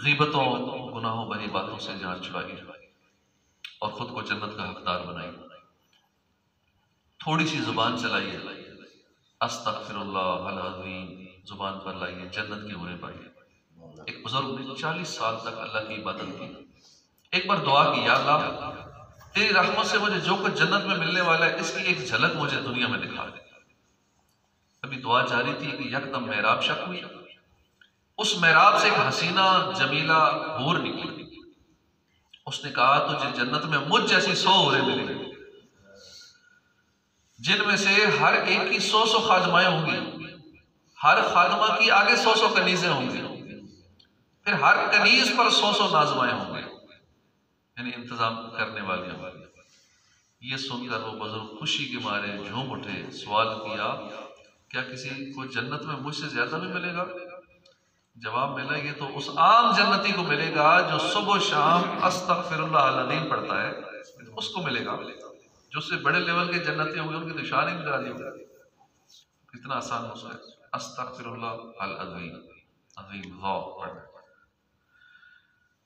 गीबतों, गुनाहों भरी बातों से जान छुड़ाई और खुद को जन्नत का हकदार बनाई। थोड़ी सी जुबान चलाइए, अस्तगफिरुल्लाह अल अज़ीम जुबान पर लाइए, जन्नत की उन्हें पाइए। एक बुजुर्ग ने 40 साल तक अल्लाह की इबादत की। एक बार दुआ की, या अल्लाह तेरी रहमत से मुझे जो कुछ जन्नत में मिलने वाला है इसकी एक झलक मुझे दुनिया में दिखा दे। अभी दुआ जारी थी कि यकदम मेहराब शक हुई। उस मेहराब से एक हसीना जमीला हूर निकली। उसने कहा तुझे जन्नत में मुझ जैसी 100 हूरें मिलेंगी, जिनमें से हर एक की 100 खादमाएं होंगी, हर खादमा की आगे 100 कनीजें होंगी, फिर हर कनीज पर 100 नाजमाएं होंगे, यानी इंतजाम करने वाली होंगी। ये सुनकर वो बुजुर्ग खुशी के मारे झूम उठे। सवाल किया, क्या किसी को जन्नत में मुझसे ज्यादा भी मिलेगा? जवाब मिला, ये तो उस आम जन्नती को मिलेगा जो सुबह शाम अस्तगफिरुल्लाह अल अज़ीम पढ़ता है, उसको मिलेगा। जो उससे बड़े लेवल के जन्नती होंगे उनकी तो शान ही निकाली होगी। कितना आसान हो है अस्तगफिरुल्लाह अल अज़ीम, अज़ीम पढ़ना।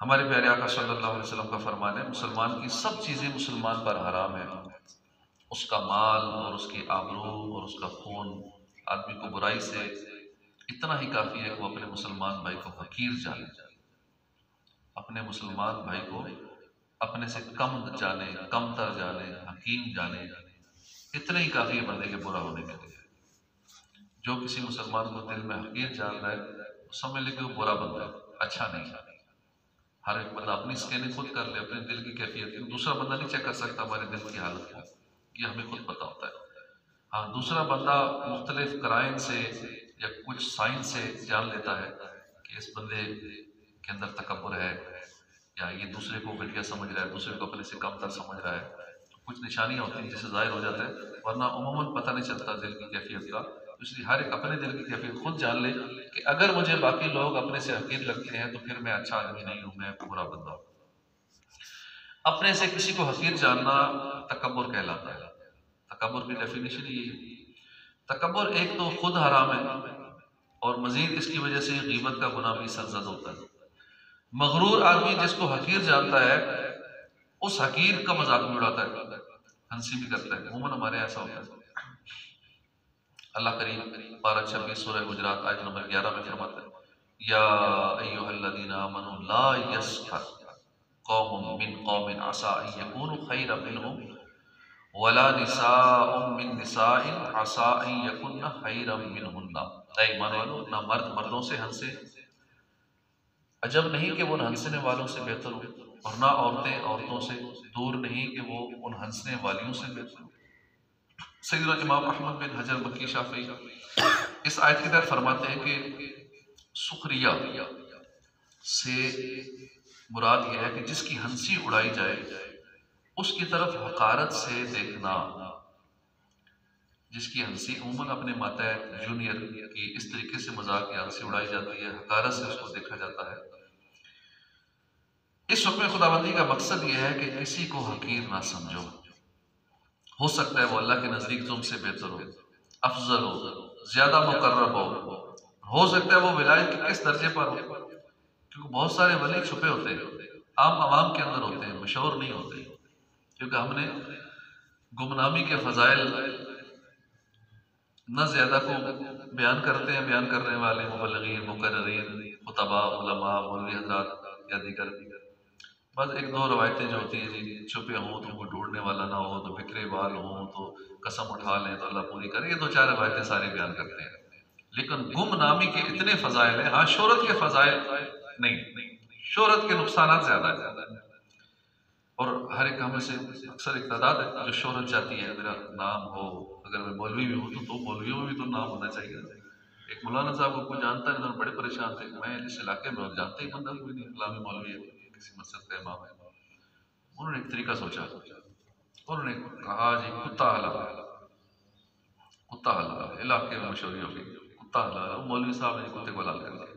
हमारे प्यारे आका सल्लल्लाहु अलैहि वसल्लम का फरमान है, मुसलमान की सब चीजें मुसलमान पर हराम है। उसका माल और उसकी आबरू और उसका खून। आदमी को बुराई से इतना ही काफी है कि वो अपने मुसलमान भाई को हकीर जाने, अपने मुसलमान भाई को अपने से कम जाने, कमतर जाने, हकीम जाने। इतने ही काफी है बंदे के बुरा होने के लिए। जो किसी मुसलमान को दिल में हकीर जान रहा है, समझ ले कि वो बुरा बंदा है, अच्छा नहीं है। हर एक बंदा अपनी स्कैनिंग खुद कर ले, अपने दिल की कैफियत। दूसरा बंदा नहीं चेक कर सकता हमारे दिल की हालत को, ये हमें खुद पता होता है। हाँ, दूसरा बंदा मुख्तलिफ कराइन से या कुछ साइन से जान लेता है कि इस बंदे के अंदर तकब्बुर है, या ये दूसरे को घटिया समझ रहा है, दूसरे को अपने से कमतर समझ रहा है। तो कुछ निशानियां होती हैं जिससे जाहिर हो जाता है, वरना उमूमन पता नहीं चलता दिल की कैफियत का। इसलिए हर एक अपने दिल की कैफियत खुद जान ले कि अगर मुझे बाकी लोग अपने से हकीर लगते हैं तो फिर मैं अच्छा आदमी नहीं हूं, मैं बुरा बंदा हूं। अपने से किसी को हकीर जानना तकब्बुर कहलाता है। तकब्बुर की डेफिनेशन ये है, तकब्बुर एक तो खुद हराम है और मजीद इसकी वजह से गीबत का गुनाह भी सरजद होता है। मगरूर आदमी जिसको हकीर जानता है उस हकीर का मजाक भी उड़ाता है, हंसी भी करता है। अमूमन हमारे ऐसा होता है। अल्लाह करीम पारा 26 सूरह गुजरात आयत नंबर 11 में फरमाता है, या अय्युहल्लज़ीना आमनू ला यस्खर कौमुम मिन कौमिन असा अन यकूनु खैरम मिनहुम वला निसाउम मिन निसाइन असा अन यकुन्ना खैरम मिनहुन्ना। ऐ ईमान वालों, ना मर्द मर्दों से हंसे, अजब नहीं कि वो उन हंसने वालों से बेहतर हो, और ना औरतें औरतों से, दूर नहीं कि वो उन हंसने वालियों से बेहतर हो। सैयदना इमाम अहमद बिन हजर मक्की शाफी इस आयत की तरफ फरमाते हैं कि सुखरिया से मुराद यह है कि जिसकी हंसी उड़ाई जाए उसकी तरफ हकारत से देखना। जिसकी हंसी उमूमन अपने मातहत जूनियर की इस तरीके से मजाक या हंसी उड़ाई जाती है, हकारत से उसको देखा जाता है। इस हुक्म खुदाबंदी का मकसद यह है कि किसी को हकीर ना समझो। हो सकता है वो अल्लाह के नजदीक तुमसे बेहतर हो, अफजल हो, ज्यादा मुकर्रब हो सकता है वो विलायत के किस दर्जे पर हो, क्योंकि बहुत सारे वली छुपे होते हैं, आम आवाम के अंदर होते हैं, मशहूर नहीं होते। क्योंकि हमने गुमनामी के फजाइल न ज्यादा को बयान करते हैं, बयान करने वाले मुबल्लिगीन, मुकर्रिरीन, खुतबा, उलमा, मौलवी हज़रात या दीगर। बस एक दो रवायतें जो होती हैं जी, छुपे हों तो उनको ढूंढने वाला ना हो, तो बिखरे बाल हों तो कसम उठा लें तो अल्लाह पूरी करे, ये दो चार रवायतें सारे बयान करते हैं। लेकिन गुमनामी के इतने फजाइल हैं। हाँ, शोहरत के फजाइल नहीं, शोहरत के नुकसान ज्यादा है। और हर एक हम से अक्सर एक तादाद है जो शोहरत चाहती है, मेरा नाम हो, अगर मैं मौलवी भी हूँ तो मौलवियों में भी तो नाम होना चाहिए। एक मौलाना साहब को जानता है, बड़े परेशान थे, मैं इस इलाके में जानते ही बंदा कोई नहीं, इस्लामी मौलवी है, किसी मस्जिद का इमाम है। उन्होंने एक तरीका सोचा, उन्होंने कहा जी कुत्ता हलाल, कुत्ता हलाल, इलाके में मशहूरी हो गई, कुत्ता हलाल। मौलवी साहब ने कुत्ते को हलाल कर दिया।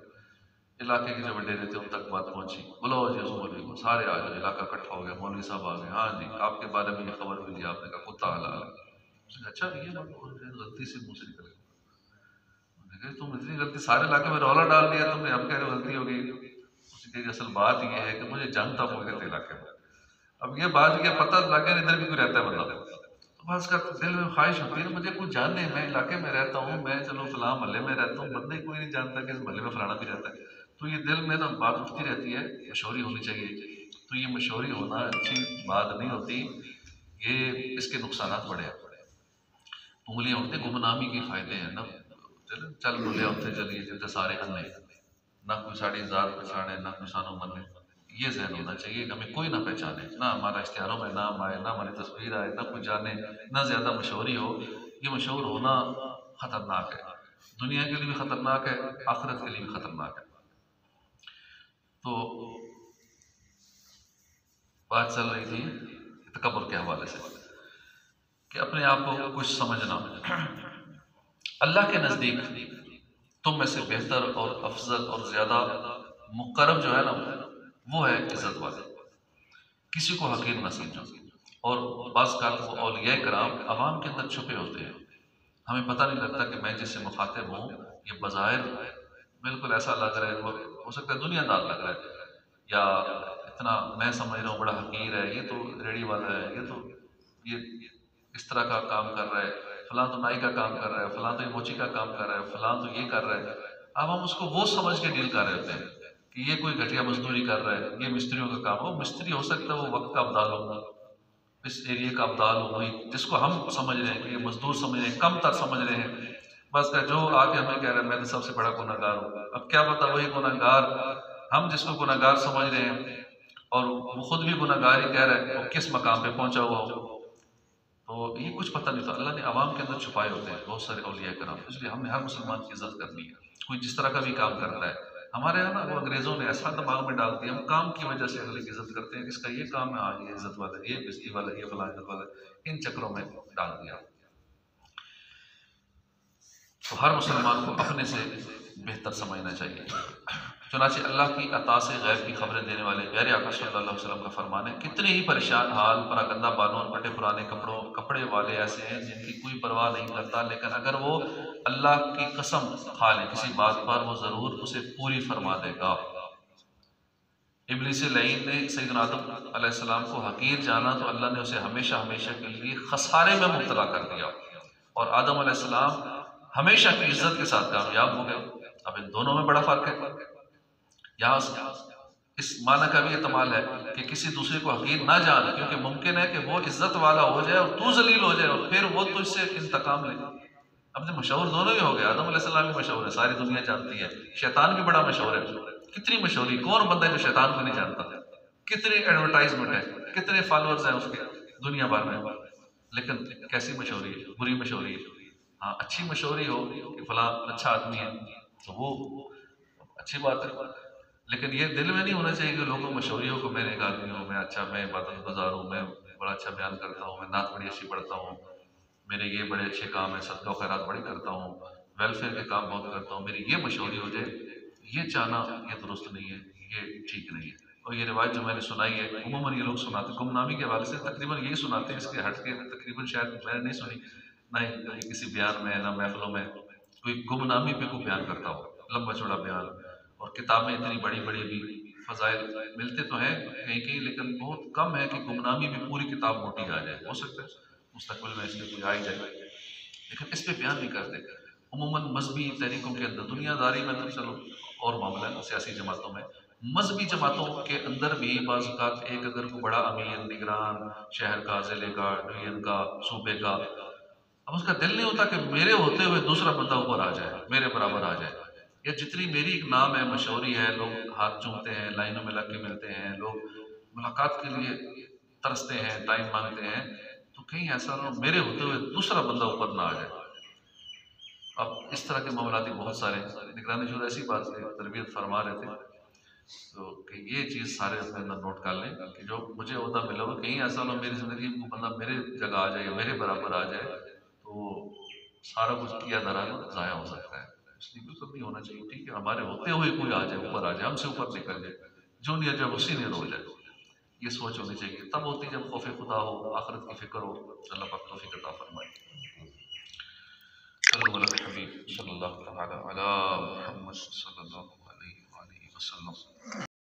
इलाके के जो डेरे थे उन तक बात पहुंची, बुलाओ जी उस मौलवी को, सारे आ गए, इलाका इकट्ठा हो गया, मौलवी साहब आ गए, हाँ जी आपके बारे में ये खबर मिली, आपने कहा कुत्ता हलाल है। अच्छा, ये गलती से मुंह से निकल गया, तुम इतनी गलती, सारे इलाके में रौला डाल दिया तुमने, अब कह रहे हो गलती हो गई। कि असल बात यह है कि मुझे जानता हूँ कि इलाके में, अब ये बात ये पता लगे इधर भी कोई रहता है बंदा, तो बस का दिल में ख्वाहिश होती है ना मुझे कुछ जानने, मैं इलाके में रहता हूँ, मैं चलो फलां महल्ले में रहता हूँ, बंदे कोई नहीं जानता कि इस महल्ले में फलाना भी रहता है। तो ये दिल में ना बात उठती रहती है, मशहूरी होनी चाहिए। तो ये मशहूरी होना अच्छी बात नहीं होती, ये इसके नुकसान बड़े हैं। उंगलियां उठते गुमनामी के फायदे हैं ना, चल बोले होते चलिए जितने सारे अन्य ना कोई साड़ी जार पहचाने ना कोई सानो मने, ये जहन होना चाहिए कि हमें कोई ना पहचाने, ना हमारा इश्तिहारों में नाम आए, ना हमारी तस्वीर आए, ना कोई जाने, ना ज़्यादा मशहूरी हो। ये मशहूर होना ख़तरनाक है, दुनिया के लिए भी ख़तरनाक है, आखिरत के लिए भी ख़तरनाक है। तो बात चल रही थी तकब्बुर के हवाले से कि अपने आप को कुछ समझना। अल्लाह के नज़दीक तुम में से बेहतर और अफजल और ज़्यादा मुकर्रब जो है ना, वो है इज़्ज़त वाले, किसी को हकीर न समझो। और बाज़ का वो औलिया कराम अवाम के अंदर छुपे होते हैं, हमें पता नहीं लगता कि मैं जिससे मुखातिब हूँ ये बज़ाहिर बिल्कुल ऐसा लग रहा है, वो हो सकता है दुनियादार लग रहा है, या इतना मैं समझ रहा हूँ बड़ा हकीर है, ये तो रेडी वाला है, ये तो ये इस तरह का काम कर रहा है, फलां तो नाई का काम कर रहा है, फलां तो ये मोची का काम कर रहा है, फलां तो ये कर रहा है। अब हम उसको वो समझ के डील कर रहे होते हैं कि ये कोई घटिया मजदूरी कर रहा है, ये मिस्त्रियों का काम हो, मिस्त्री हो सकता है वो वक्त का अब्दाल हो, इस एरिया का अब्दाल हो, वही जिसको हम समझ रहे हैं कि ये मजदूर समझ रहे हैं, कम तर समझ रहे हैं, बस का जो आके हमें कह रहा है मैं तो सबसे बड़ा गुनहगार हूँ। अब क्या पता वही गुनहगार, हम जिसको गुनहगार समझ रहे हैं और वो खुद भी गुनहगार ही कह रहा है, वो किस मकाम पे पहुंचा हुआ हो। तो ये कुछ पता नहीं था, अल्लाह ने आवाम के अंदर छुपाए होते हैं बहुत सारे औलिया कराम, इसलिए हमने हर मुसलमान की इज्जत करनी है। कोई जिस तरह का भी काम करता है, हमारे यहाँ ना वो अंग्रेजों ने ऐसा दिमाग में डाल दिया, हम काम की वजह से अगले की इज्जत करते हैं, इसका ये काम है, हाँ ये इज्जत वाला, ये बिस्ती वाला, ये फलां इज्जत वाला, इन चक्रों में डाल दिया। तो हर मुसलमान को अपने से बेहतर समझना चाहिए। चुनांचे अल्लाह की अता से गैब की खबरें देने वाले प्यारे आका सल्लल्लाहु अलैहि वसल्लम का फरमान है, कितने ही परेशान हाल परागंदा बालों और फटे पुराने कपड़े वाले ऐसे हैं जिनकी कोई परवाह नहीं करता, लेकिन अगर वो अल्लाह की कसम खा ले किसी बात पर, वो ज़रूर उसे पूरी फरमा देगा। इब्लीस लईन ने सैयदना आदम अलैहिस्सलाम को हकीर जाना तो अल्लाह ने उसे हमेशा हमेशा के लिए खसारे में मुब्तला कर दिया, और आदम अलैहिस्सलाम हमेशा की इज्जत के साथ कामयाब हो गए। अब इन दोनों में बड़ा फर्क है। यहाँ इस माना का भी एहतमाल है कि किसी दूसरे को हकीर ना जान, क्योंकि मुमकिन है कि वो इज्जत वाला हो जाए और तू जलील हो जाए और फिर वो तुझसे इंतकाम ले। अब तो मशहूर दोनों ही हो गए, आदम अलैहिस्सलाम भी मशहूर है, सारी दुनिया जानती है, शैतान भी बड़ा मशहूर है। कितनी मशहूरी, कौन बंदा है जो शैतान को नहीं जानता, कितनी एडवर्टाइजमेंट है, कितने फॉलोअर्स हैं उसके दुनिया भर में, लेकिन कैसी मशहूरी है, बुरी मशहूरी है। हाँ अच्छी मशहूरी हो कि फला अच्छा आदमी है तो वो अच्छी बात है, लेकिन ये दिल में नहीं होना चाहिए कि लोगों मशहूरी हो कि मैं एक आदमी हूँ, मैं अच्छा, मैं इबादत गुजार हूँ, मैं बड़ा अच्छा बयान करता हूँ, मैं नात बड़ी अच्छी पढ़ता हूँ, मेरे ये बड़े अच्छे काम है, सदका खैरात बड़ी करता हूँ, वेलफेयर के काम बहुत करता हूँ, मेरी ये मशहूरी हो जाए, ये चाहना ये दुरुस्त नहीं है, ये ठीक नहीं है। और ये रिवायत जो मैंने सुनाई है, उमूमन ये लोग सुनाते गुमनामी के हवाले से तकरीबन यही सुनाते हैं, इसके हट के तकरीबन शायद मैंने नहीं सुनी, ना ही कहीं किसी बयान में ना महफिलों में कोई गुमनामी पे कोई बयान करता हो, लंबा चौड़ा बयान। और किताबें इतनी बड़ी बड़ी भी फजाइल मिलते तो हैं कहीं कहीं, लेकिन बहुत कम है कि गुमनामी में पूरी किताब मोटी आ जाए। हो सकता है मुस्तकबिल में इसमें कोई आ ही जाए, लेकिन इस पे बयान नहीं करते। उमूमन मजहबी तहरीकों के अंदर, दुनियादारी में तो चलो और मामला है, सियासी जमातों में, मजहबी जमातों के अंदर भी बाज़ औक़ात एक अगर कोई बड़ा अमीर निगरान शहर का, ज़िले का, डिवीजन का, सूबे का, अब उसका दिल नहीं होता कि मेरे होते हुए दूसरा बंदा ऊपर आ जाए, मेरे बराबर आ जाए, या जितनी मेरी एक नाम है, मशहूरी है, लोग हाथ चूमते हैं, लाइनों में लग के मिलते हैं, लोग मुलाकात के लिए तरसते हैं, टाइम मांगते हैं, तो कहीं ऐसा ना हो मेरे होते हुए दूसरा बंदा ऊपर ना आ जाए। अब इस तरह के मामलात ही बहुत सारे हैं। निगरानी शुरू ऐसी बात से तरबियत फरमा रहे थे, तो कि ये चीज़ सारे अपने अंदर नोट कर लें कि जो मुझे ओहदा मिला हो, कहीं ऐसा ना हो मेरी ज़िंदगी में कोई बंदा मेरे जगह आ जाए या मेरे बराबर आ जाए, तो सारा कुछ किया धरा ज़ाया हो सकता है। इसलिए बिल्कुल नहीं होना चाहिए, ठीक है हमारे होते हुए कोई आ जाए, ऊपर आ जाए, हमसे ऊपर निकल जाए, जूनियर जब उसी ने हो जाए, ये सोच होनी चाहिए। तब होती है जब खौफ खुदा हो, आखिरत की फिक्र हो। अल्लाह पाक तौफीक अता फरमाए। सल्लल्लाहु अलैहि हबीब सल्लल्लाहु तआला अला मुहम्मद सल्लल्लाहु अलैहि वसल्लम।